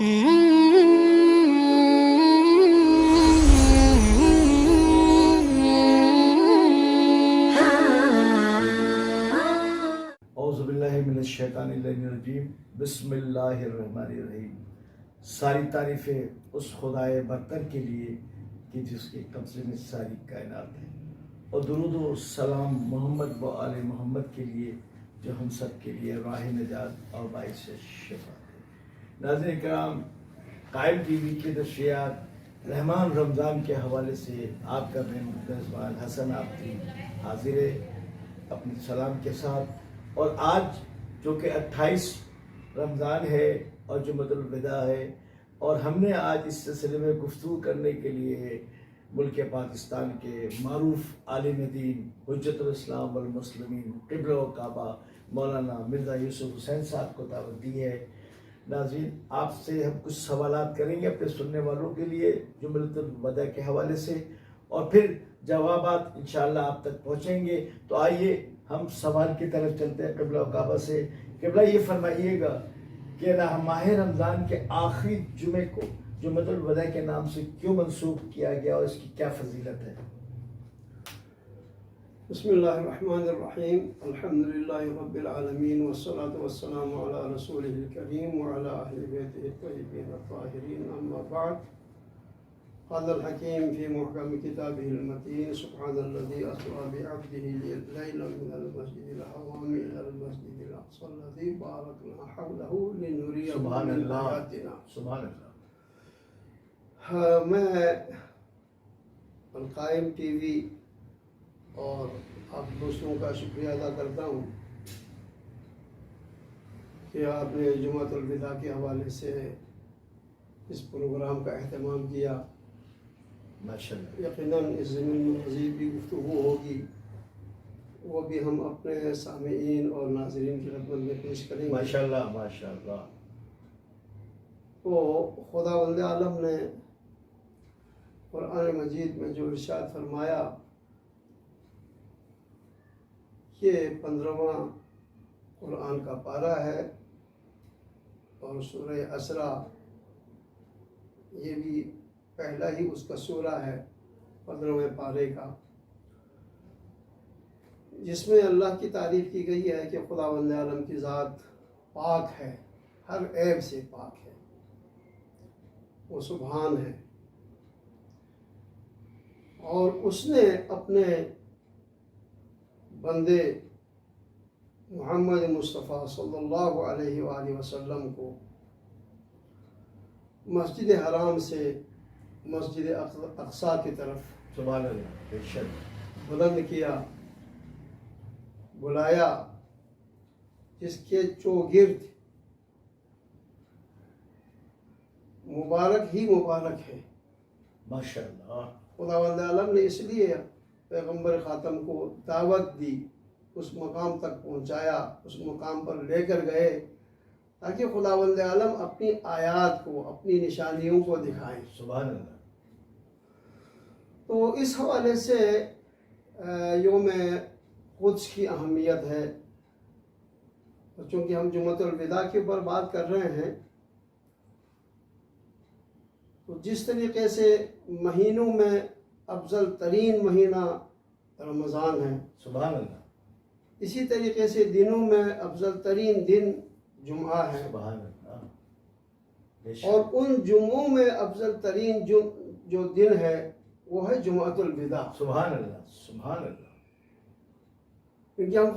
اعوذ باللہ من الشیطان الرجیم، بسم اللہ الرحمن الرحیم۔ ساری تعریفیں اس خدائے برتر کے لیے کہ جس کے قبضے میں ساری کائنات ہے، اور درود و سلام محمد و آل محمد کے لیے جو ہم سب کے لیے راہ نجات اور باعث شفاعت ہے۔ ناظرین کرام، قائم ٹی وی کے نشریات رحمان رمضان کے حوالے سے آپ کا میزبان حسن آبدی حاضر ہے اپنے سلام کے ساتھ۔ اور آج جو کہ 28 رمضان ہے اور جمعۃ الوداع ہے، اور ہم نے آج اس سلسلے میں گفتگو کرنے کے لیے ملک پاکستان کے معروف عالم دین حجت الاسلام والمسلمین قبلہ و کعبہ مولانا مرزا یوسف حسین صاحب کو دعوت دی ہے۔ ناظرین، آپ سے ہم کچھ سوالات کریں گے اپنے سننے والوں کے لیے جمعۃ الوداع کے حوالے سے، اور پھر جوابات انشاءاللہ آپ تک پہنچیں گے۔ تو آئیے ہم سوال کی طرف چلتے ہیں قبلہ و کعبہ سے۔ قبلہ، یہ فرمائیے گا کہ ماہ رمضان کے آخری جمعے کو جمعۃ الوداع کے نام سے کیوں منسوخ کیا گیا اور اس کی کیا فضیلت ہے؟ بسم اللہ الرحمن الرحیم، الحمدللہ رب العالمین، والصلاة والسلام علی رسولہ الکریم وعلی اہل بیتہ الطیبین الطاہرین، اما بعد۔ قال الحکیم فی محکم کتابہ المتین، سبحان الذی اسری بعبدہ لیلا من المسجد الحرام الی المسجد الاقصی الذی بارکنا حولہ لنریہ سبحان من اللہ، آیاتنا۔ سبحان اللہ۔ میں القائم ٹی وی اور آپ دوستوں کا شکریہ ادا کرتا ہوں کہ آپ نے جمعۃ الوداع کے حوالے سے اس پروگرام کا اہتمام کیا۔ ماشاءاللہ، یقیناً اس زمین میں مزید بھی گفتگو ہوگی، وہ بھی ہم اپنے سامعین اور ناظرین کی خدمت میں پیش کریں گے۔ ماشاءاللہ، ماشاءاللہ۔ تو خداوند عالم نے قرآن مجید میں جو ارشاد فرمایا کہ 15واں قرآن کا پارہ ہے، اور سورہ اسرا یہ بھی پہلا ہی اس کا سورہ ہے 15ویں پارے کا، جس میں اللہ کی تعریف کی گئی ہے کہ خداوند عالم کی ذات پاک ہے، ہر عیب سے پاک ہے، وہ سبحان ہے، اور اس نے اپنے بندے محمد مصطفیٰ صلی اللہ علیہ وآلہ وسلم کو مسجد حرام سے مسجد اقصیٰ کی طرف سبحان اللہ، بے شک بلند کیا، بلایا، جس کے چوگرد مبارک ہی مبارک ہے۔ ماشاءاللہ۔ خداوند عالم نے اس لیے پیغمبر خاتم کو دعوت دی، اس مقام تک پہنچایا، اس مقام پر لے کر گئے تاکہ خداوند عالم اپنی آیات کو، اپنی نشانیوں کو دکھائیں۔ سبحان اللہ۔ تو اس حوالے سے یوم قدس کی اہمیت ہے، چونکہ ہم جمعۃ الوداع کے اوپر بات کر رہے ہیں، تو جس طریقے سے مہینوں میں افضل ترین مہینہ رمضان ہے، سبحان اللہ، اسی طریقے سے دنوں میں افضل ترین دن جمعہ ہے، سبحان اللہ، بے شک۔ اور ان جمعوں میں افضل ترین جو دن ہے وہ ہے جمعۃ الوداع، سبحان اللہ، سبحان اللہ۔ کیونکہ ہم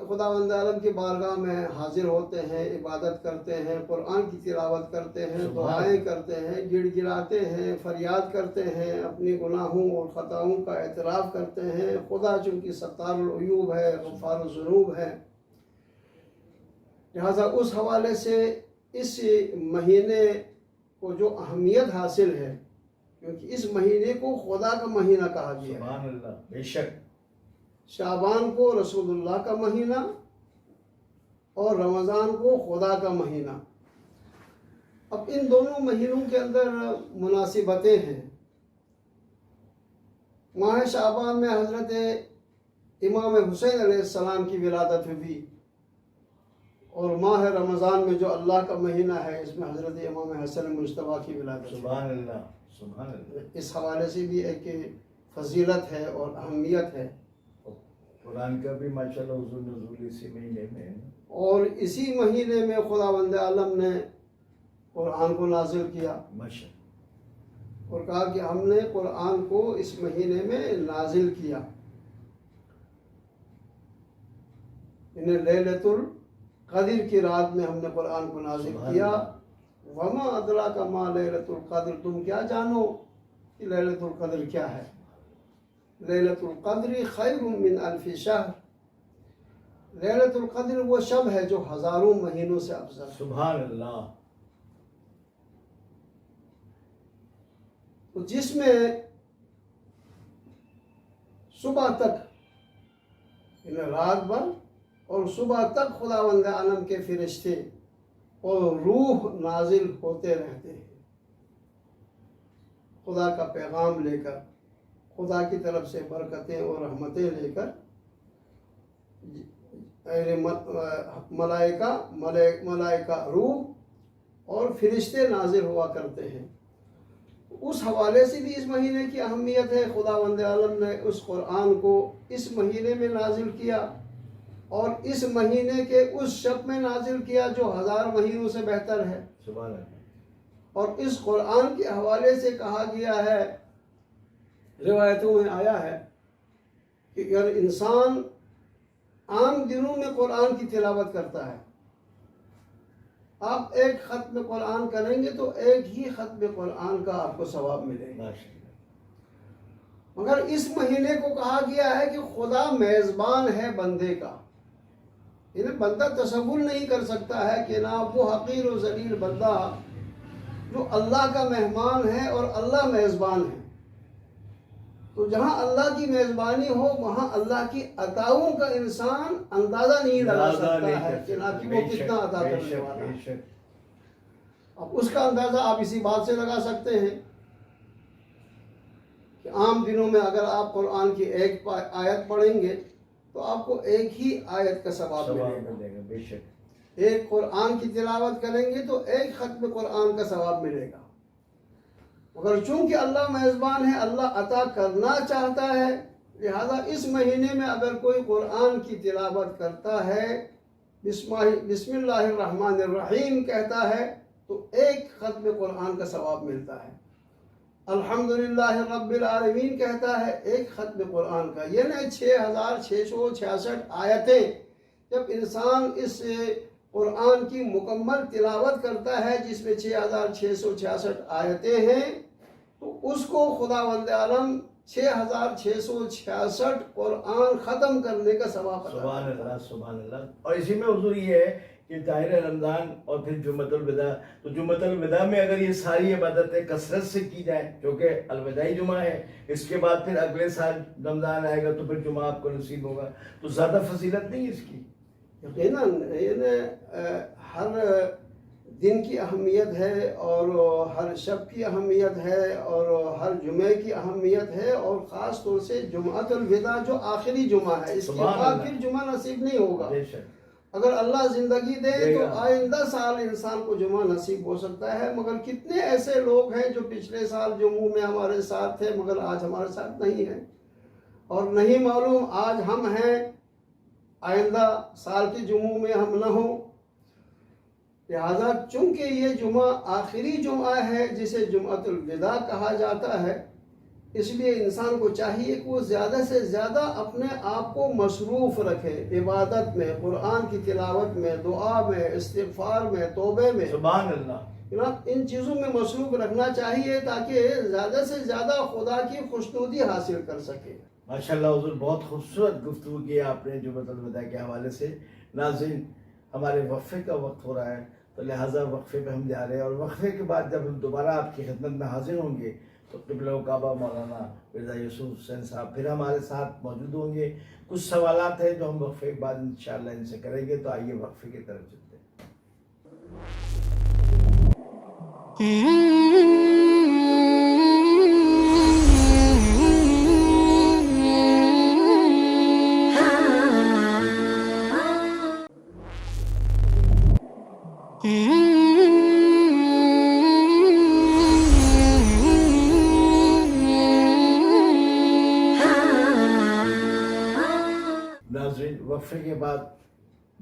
خداوند عالم کی بارگاہ میں حاضر ہوتے ہیں، عبادت کرتے ہیں، قرآن کی تلاوت کرتے ہیں، دعائیں کرتے ہیں، گڑ گڑاتے ہیں، فریاد کرتے ہیں، اپنی گناہوں اور خطاؤں کا اعتراف کرتے ہیں۔ خدا چونکہ ستار العیوب ہے، غفار الذنوب ہے، لہذا اس حوالے سے اس مہینے کو جو اہمیت حاصل ہے، کیونکہ اس مہینے کو خدا کا مہینہ کہا گیا ہے۔ سبحان اللہ، بے شک۔ شعبان کو رسول اللہ کا مہینہ اور رمضان کو خدا کا مہینہ۔ اب ان دونوں مہینوں کے اندر مناسبتیں ہیں۔ ماہ شعبان میں حضرت امام حسین علیہ السلام کی ولادت ہوئی، اور ماہ رمضان میں جو اللہ کا مہینہ ہے، اس میں حضرت امام حسن مجتبیٰ کی ولادت ہے۔ سبحان اللہ، سبحان اللہ۔ اس حوالے سے بھی ایک فضیلت ہے اور اہمیت ہے۔ قرآن کا بھی ماشاءاللہ حضور نزول اسی مہینے میں ہے۔ اور اسی مہینے میں خداوند عالم نے قرآن کو نازل کیا ماشاءاللہ، اور کہا کہ ہم نے قرآن کو اس مہینے میں نازل کیا۔ انہیں لیلۃ القدر کی رات میں ہم نے قرآن کو نازل کیا۔ وما ادراک ما لیلۃ القدر، تم کیا جانو کہ لیلۃ القدر کیا ہے؟ لیلۃ القدر خیر من الف شہر، لیلۃ القدر وہ شب ہے جو ہزاروں مہینوں سے افضل ہے۔ سبحان اللہ۔ تو جس میں صبح تک، یعنی رات بھر اور صبح تک خداوند عالم کے فرشتے اور روح نازل ہوتے رہتے ہیں، خدا کا پیغام لے کر، خدا کی طرف سے برکتیں اور رحمتیں لے کر۔ ملائکہ روح اور فرشتے نازل ہوا کرتے ہیں۔ اس حوالے سے بھی اس مہینے کی اہمیت ہے۔ خداوند عالم نے اس قرآن کو اس مہینے میں نازل کیا اور اس مہینے کے اس شب میں نازل کیا جو ہزار مہینوں سے بہتر ہے۔ سبحان اللہ۔ اور اس قرآن کے حوالے سے کہا گیا ہے، روایتوں میں آیا ہے کہ اگر انسان عام دنوں میں قرآن کی تلاوت کرتا ہے، آپ ایک ختم قرآن کریں گے تو ایک ہی ختم قرآن کا آپ کو ثواب ملے گا۔ مگر اس مہینے کو کہا گیا ہے کہ خدا میزبان ہے بندے کا، یعنی بندہ تصور نہیں کر سکتا ہے کہ نہ وہ حقیر و ذلیل بندہ جو اللہ کا مہمان ہے اور اللہ میزبان ہے، تو جہاں اللہ کی میزبانی ہو وہاں اللہ کی عطاؤں کا انسان اندازہ نہیں لگا سکتا ہے کہ وہ کتنا عطا کرنے والا ہے۔ اب اس کا اندازہ آپ اسی بات سے لگا سکتے ہیں کہ عام دنوں میں اگر آپ قرآن کی ایک آیت پڑھیں گے تو آپ کو ایک ہی آیت کا ثواب ملے گا، بے شک۔ ایک قرآن کی تلاوت کریں گے تو ایک ختم قرآن کا ثواب ملے گا۔ مگر چونکہ اللہ میزبان ہے، اللہ عطا کرنا چاہتا ہے، لہذا اس مہینے میں اگر کوئی قرآن کی تلاوت کرتا ہے، بسم اللہ الرحمن الرحیم کہتا ہے تو ایک ختم قرآن کا ثواب ملتا ہے۔ الحمدللہ رب العالمین کہتا ہے، ایک ختم قرآن کا، یعنی 6666 آیتیں جب انسان اس قرآن کی مکمل تلاوت کرتا ہے جس میں 6666 آیتیں ہیں، تو اس کو خداوند عالم 6666 قرآن ختم کرنے کا ثواب عطا سبحان اللہ، سبحان اللہ۔ اور اسی میں حضور یہ ہے کہ ظاہر رمضان اور پھر جمعۃ الوداع، تو جمعۃ الوداع میں اگر یہ ساری عبادتیں کثرت سے کی جائیں، جو کہ الوداعی جمعہ ہے، اس کے بعد پھر اگلے سال رمضان آئے گا تو پھر جمعہ آپ کو نصیب ہوگا، تو زیادہ فضیلت نہیں اس کی؟ یقیناً ہر دن کی اہمیت ہے اور ہر شب کی اہمیت ہے اور ہر جمعے کی اہمیت ہے، اور خاص طور سے جمعۃ الوداع جو آخری جمعہ ہے، اس کے بعد پھر جمعہ نصیب نہیں ہوگا۔ بے شک۔ اگر اللہ زندگی دے تو آئندہ سال انسان کو جمعہ نصیب ہو سکتا ہے، مگر کتنے ایسے لوگ ہیں جو پچھلے سال جمعوں میں ہمارے ساتھ تھے مگر آج ہمارے ساتھ نہیں ہیں، اور نہیں معلوم آج ہم ہیں آئندہ سال کے جمعوں میں ہم نہ ہوں۔ لہذا چونکہ یہ جمعہ آخری جمعہ ہے جسے جمعۃ الوداع کہا جاتا ہے، اس لیے انسان کو چاہیے کہ وہ زیادہ سے زیادہ اپنے آپ کو مصروف رکھے عبادت میں، قرآن کی تلاوت میں، دعا میں، استغفار میں، توبے میں۔ سبحان اللہ۔ جناب ان چیزوں میں مصروف رکھنا چاہیے تاکہ زیادہ سے زیادہ خدا کی خوشنودی حاصل کر سکے۔ ماشاءاللہ حضور، بہت خوبصورت گفتگو کی آپ نے جمعۃ الوداع کے حوالے سے۔ ناظرین، ہمارے وقفے کا وقت ہو رہا ہے تو لہٰذا وقفے پہ ہم جا رہے ہیں، اور وقفے کے بعد جب ہم دوبارہ آپ کی خدمت میں حاضر ہوں گے تو قبلہ کعبہ مولانا مرزا یوسف حسین صاحب پھر ہمارے ساتھ موجود ہوں گے۔ کچھ سوالات ہیں جو ہم وقفے کے بعد انشاءاللہ ان سے کریں گے، تو آئیے وقفے کی طرف چلتے ہیں۔ وقفے کے بعد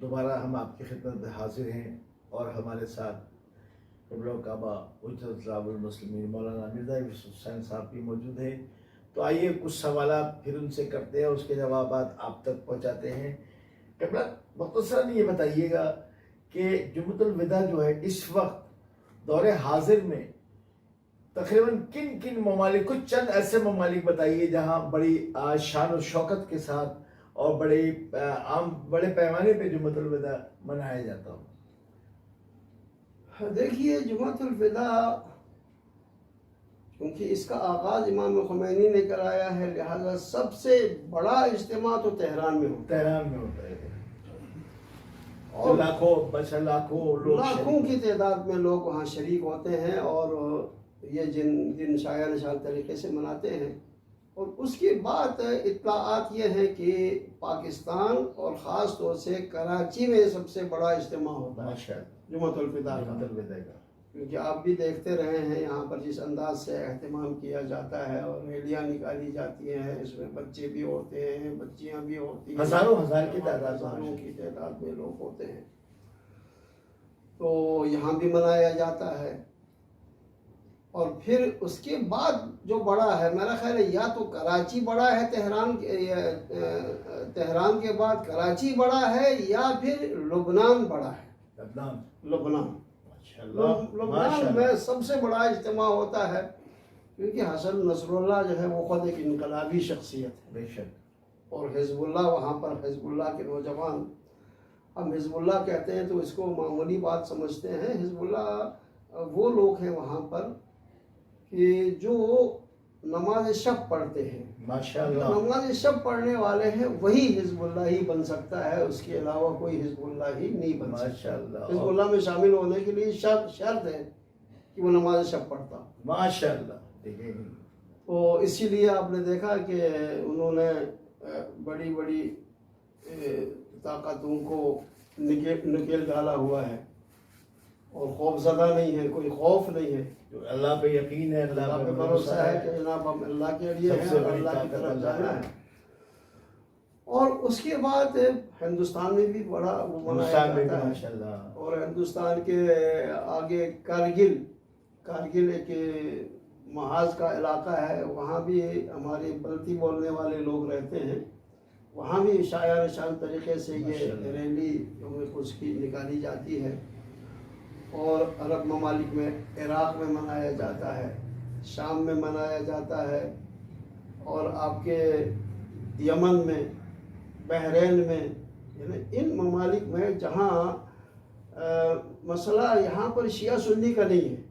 دوبارہ ہم آپ کی خدمت میں حاضر ہیں اور ہمارے ساتھ قبلہ کعبہ حجت رب المسلمین مولانا مرزا یوسف حسین صاحب بھی موجود ہیں. تو آئیے کچھ سوالات پھر ان سے کرتے ہیں اور اس کے جوابات آپ تک پہنچاتے ہیں. قبلہ مختصراً یہ بتائیے گا کہ جمعۃ الوداع جو ہے اس وقت دور حاضر میں تقریباً کن کن ممالک، کچھ چند ایسے ممالک بتائیے جہاں بڑی شان و شوکت کے ساتھ اور بڑے پیمانے پہ جمعۃ الوداع منایا جاتا ہو. دیکھیے جمعۃ الوداع کیونکہ اس کا آغاز امام خمینی نے کرایا ہے، لہذا سب سے بڑا اجتماع تو تہران میں ہوتا ہے. تہران میں ہوتا ہے اور لاکھوں کی تعداد میں لوگ وہاں شریک ہوتے ہیں اور یہ دن شایع نشان طریقے سے مناتے ہیں. اور اس کے بعد اطلاعات یہ ہیں کہ پاکستان اور خاص طور سے کراچی میں سب سے بڑا اجتماع ہوتا ہے جمعۃ الوداع کا. کیونکہ آپ بھی دیکھتے رہے ہیں یہاں پر جس انداز سے اہتمام کیا جاتا ہے اور ریلیاں نکالی جاتی ہیں، اس میں بچے بھی ہوتے ہیں، بچیاں بھی ہوتی ہیں، ہزاروں کی تعداد میں لوگ ہوتے ہیں. تو یہاں بھی منایا جاتا ہے. اور پھر اس کے بعد جو بڑا ہے میرا خیال ہے یا تو کراچی بڑا ہے، تہران کے بعد کراچی بڑا ہے، یا پھر لبنان بڑا ہے. لبنان میں سب سے بڑا اجتماع ہوتا ہے، کیونکہ حسن نصر اللہ جو ہے وہ خود ایک انقلابی شخصیت ہے. بے شک. اور حزب اللہ وہاں پر، حزب اللہ کے نوجوان، ہم حزب اللہ کہتے ہیں تو اس کو معمولی بات سمجھتے ہیں. حزب اللہ وہ لوگ ہیں وہاں پر کہ جو نماز شب پڑھتے ہیں. ماشاءاللہ. نماز شب پڑھنے والے ہیں وہی حزب اللہ ہی بن سکتا ہے، اس کے علاوہ کوئی حزب اللہ ہی نہیں بن سکتا. حزب اللہ میں شامل ہونے کے لیے شرط ہے کہ وہ نماز شب پڑھتا. ماشاءاللہ. تو اسی لیے آپ نے دیکھا کہ انہوں نے بڑی بڑی طاقتوں کو نکیل ڈالا ہوا ہے اور خوف زدہ نہیں ہے، کوئی خوف نہیں ہے. اللہ پہ یقین ہے، اللہ پہ بھروسہ ہے کہ جناب ہم اللہ کے لیے ہیں اور اللہ کی طرف جانا ہے. اور اس کے بعد ہندوستان میں بھی بڑا وہ منایا جاتا ہے. اور ہندوستان کے آگے کارگل ایک محاذ کا علاقہ ہے، وہاں بھی ہمارے بلتی بولنے والے لوگ رہتے ہیں. وہاں بھی شایع نشان طریقے سے یہ ریلی اس کی نکالی جاتی ہے. اور عرب ممالک میں عراق میں منایا جاتا ہے، شام میں منایا جاتا ہے، اور آپ کے یمن میں، بحرین میں، یعنی ان ممالک میں جہاں مسئلہ یہاں پر شیعہ سنی کا نہیں ہے،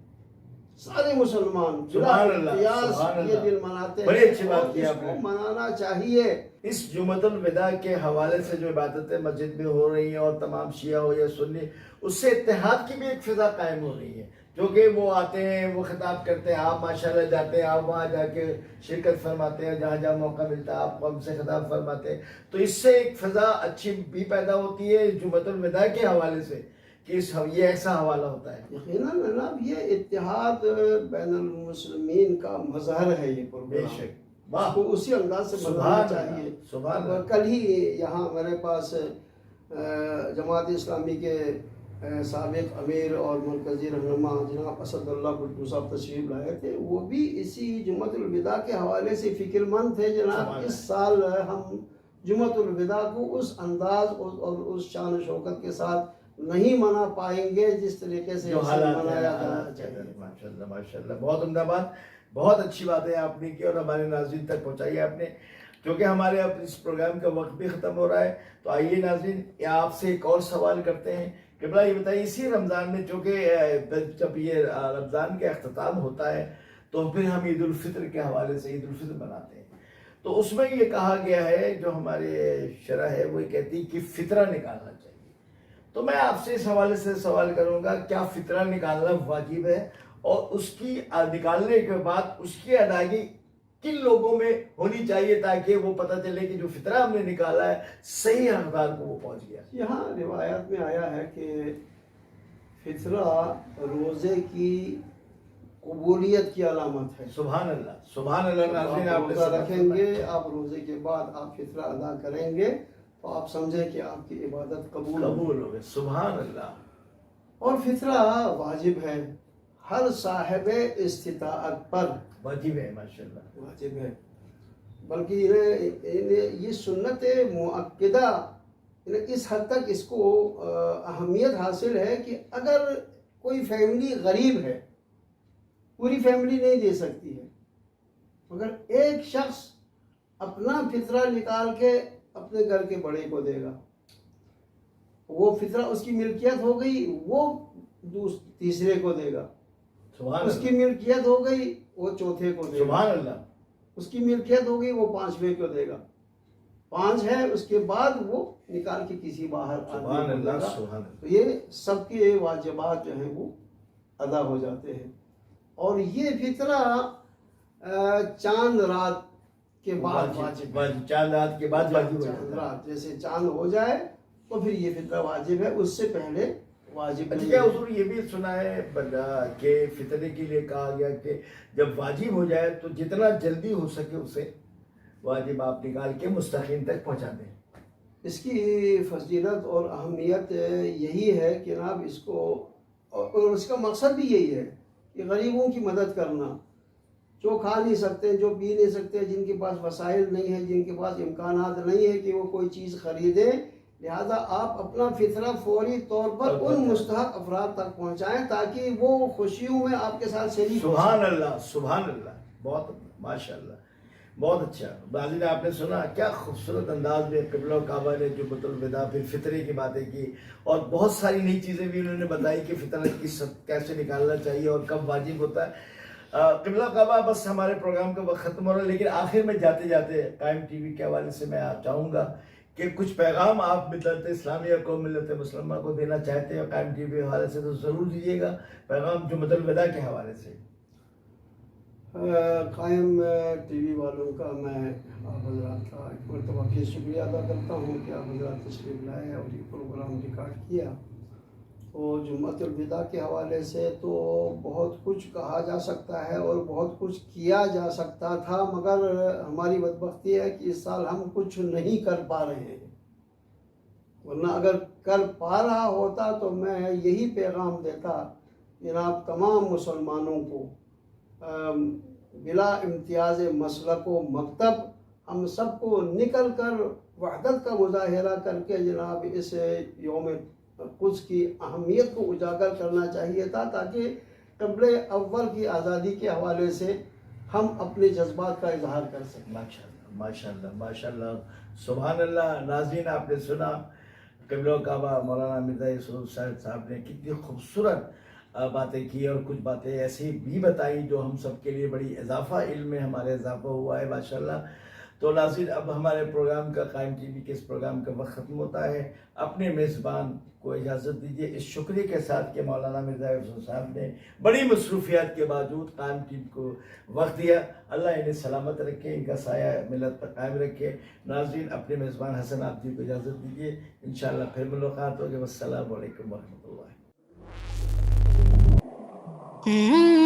سارے مسلمان یہ دن مناتے ہیں. بڑی اچھی بات کی آپ نے. منانا چاہیے. اس جمعۃ الوداع کے حوالے سے جو عبادتیں مسجد میں ہو رہی ہیں اور تمام شیعہ ہو یا سنی، اس سے اتحاد کی بھی ایک فضا قائم ہو رہی ہے. جو کہ وہ آتے ہیں، وہ خطاب کرتے ہیں، آپ ماشاءاللہ جاتے ہیں، آپ وہاں جا کے شرکت فرماتے ہیں، جہاں جہاں موقع ملتا ہے آپ ہم سے خطاب فرماتے ہیں. تو اس سے ایک فضا اچھی بھی پیدا ہوتی ہے جمعۃ الوداع کے حوالے سے کہ یہ ایسا حوالہ ہوتا ہے. یقیناً جناب یہ اتحاد بین المسلمین کا مظہر ہے. یہ بے شک. اس کو اسی انداز سے منانا چاہیے. کل ہی یہاں میرے پاس جماعت اسلامی کے سابق امیر اور مرکزی رہنما جناب اسد اللہ بھٹو صاحب تشریف لائے تھے. وہ بھی اسی جمعۃ الوداع کے حوالے سے فکر مند تھے. جناب اس سال ہم جمعۃ الوداع کو اس انداز اور اس شان و شوکت کے ساتھ نہیں منا پائیں گے جس طریقے سے منایا جانا چاہیے. ماشاءاللہ ماشاءاللہ. بہت عمدہ بات، بہت اچھی بات ہے آپ نے کی اور ہمارے ناظرین تک پہنچائی آپ نے. کیونکہ ہمارے اب اس پروگرام کا وقت بھی ختم ہو رہا ہے، تو آئیے ناظرین آپ سے ایک اور سوال کرتے ہیں. قبلہ یہ بتائیے، اسی رمضان میں چونکہ جب یہ رمضان کا اختتام ہوتا ہے تو پھر ہم عید الفطر کے حوالے سے عید الفطر مناتے ہیں. تو اس میں یہ کہا گیا ہے، جو ہمارے شرع ہے وہ کہتی ہے کہ فطرہ نکالنا چاہیے. تو میں آپ سے اس حوالے سے سوال کروں گا، کیا فطرہ نکالنا واجب ہے؟ اور اس کی نکالنے کے بعد اس کی ادائیگی کن لوگوں میں ہونی چاہیے تاکہ وہ پتہ چلے کہ جو فطرہ ہم نے نکالا ہے صحیح حقدار کو وہ پہنچ گیا؟ یہاں روایات میں آیا ہے کہ فطرہ روزے کی قبولیت کی علامت ہے. سبحان اللہ سبحان اللہ. ناظرین آپ روزہ رکھیں گے، آپ روزے کے بعد آپ فطرہ ادا کریں گے تو آپ سمجھیں کہ آپ کی عبادت قبول ہو گئے. سبحان اللہ. اور فطرہ واجب ہے ہر صاحب استطاعت پر، واجب ہے ماشاءاللہ. واجب ہے، بلکہ یہ سنت مؤکدہ اس حد تک اس کو اہمیت حاصل ہے کہ اگر کوئی فیملی غریب ہے، پوری فیملی نہیں دے سکتی ہے، مگر ایک شخص اپنا فطرہ نکال کے اپنے گھر کے بڑے کو دے گا، وہ فطرہ اس کی ملکیت ہو گئی، وہ تیسرے کو دے گا، اس کی ملکیت ہو گئی وہ چوتھے کو دے گا، سبحان اللہ. اس کی ملکیت ہو گئی وہ پانچویں کو دے گا، 5 ہے اس کے بعد وہ نکال کے کسی باہر آدمی کو دے گا. تو یہ سب کے واجبات جو ہیں وہ ادا ہو جاتے ہیں. اور یہ فطرہ چاند رات کے بعد واجب ہے. چاند رات کے بعد واجب ہو جاتا ہے. چاند رات جیسے چاند ہو جائے تو پھر یہ فطرہ واجب ہے، اس سے پہلے واجب نہیں. کیا حضور یہ بھی سنا ہے کہ فطرے کے لیے کہا گیا کہ جب واجب ہو جائے تو جتنا جلدی ہو سکے اسے واجب آپ نکال کے مستحقین تک پہنچا دیں. اس کی فضیلت اور اہمیت یہی ہے کہ جناب اس کو، اور اس کا مقصد بھی یہی ہے کہ غریبوں کی مدد کرنا، جو کھا نہیں سکتے، جو پی نہیں سکتے، جن کے پاس وسائل نہیں ہیں، جن کے پاس امکانات نہیں ہے کہ وہ کوئی چیز خریدیں، لہذا آپ اپنا فطرہ فوری طور پر ان مستحق افراد تک پہنچائیں تاکہ وہ خوشیوں میں آپ کے ساتھ شریک ہو. سبحان اللہ، سبحان اللہ. بہت ماشاء اللہ، بہت اچھا. بازی نے آپ نے سنا کیا خوبصورت انداز میں قبلہ و کعبہ نے جو الوداع پھر فطرے کی باتیں کی، اور بہت ساری نئی چیزیں بھی انہوں نے بتائی کہ فطرت کی کیسے نکالنا چاہیے اور کب واجب ہوتا ہے. قبلہ کعبہ بس ہمارے پروگرام کا وقت ختم ہو رہا ہے، لیکن آخر میں جاتے جاتے قائم ٹی وی کے حوالے سے میں چاہوں گا کہ کچھ پیغام آپ ملت اسلامیہ کو، ملت مسلمہ کو دینا چاہتے ہیں قائم ٹی وی کے حوالے سے تو ضرور دیجیے گا پیغام جو الوداع کے حوالے سے. قائم ٹی وی والوں کا میں آپ حضرات کا ایک مرتبہ پھر شکریہ ادا کرتا ہوں کہ آپ حضرات تشریف لائے اور یہ پروگرام ریکارڈ کیا. تو جمعۃ الوداع کے حوالے سے تو بہت کچھ کہا جا سکتا ہے اور بہت کچھ کیا جا سکتا تھا، مگر ہماری بدبختی ہے کہ اس سال ہم کچھ نہیں کر پا رہے ہیں، ورنہ اگر کر پا رہا ہوتا تو میں یہی پیغام دیتا جناب تمام مسلمانوں کو بلا امتیاز مسلک و مکتب ہم سب کو نکل کر وحدت کا مظاہرہ کر کے جناب اس یوم قدس کی اہمیت کو اجاگر کرنا چاہیے تھا، تاکہ قبل اول کی آزادی کے حوالے سے ہم اپنے جذبات کا اظہار کر سکیں. ماشاءاللہ ماشاءاللہ ماشاءاللہ. سبحان اللہ. ناظرین آپ نے سنا قبلہ کعبہ مولانا مرزا یوسف صاحب نے کتنی خوبصورت باتیں کی اور کچھ باتیں ایسی بھی بتائی جو ہم سب کے لیے بڑی اضافہ علم میں ہمارے اضافہ ہوا ہے ماشاءاللہ. تو ناظرین اب ہمارے پروگرام کا قائم ٹی وی کے اس پروگرام کا وقت ختم ہوتا ہے. اپنے میزبان کو اجازت دیجیے اس شکریہ کے ساتھ کہ مولانا مرزا یوسف صاحب نے بڑی مصروفیات کے باوجود قائم ٹی وی کو وقت دیا. اللہ انہیں سلامت رکھے، ان کا سایہ ملت پر قائم رکھے. ناظرین اپنے میزبان حسن آپ جی کو اجازت دیجیے، انشاءاللہ پھر ملاقات ہوگی. والسلام علیکم ورحمۃ اللہ. Mm-hmm.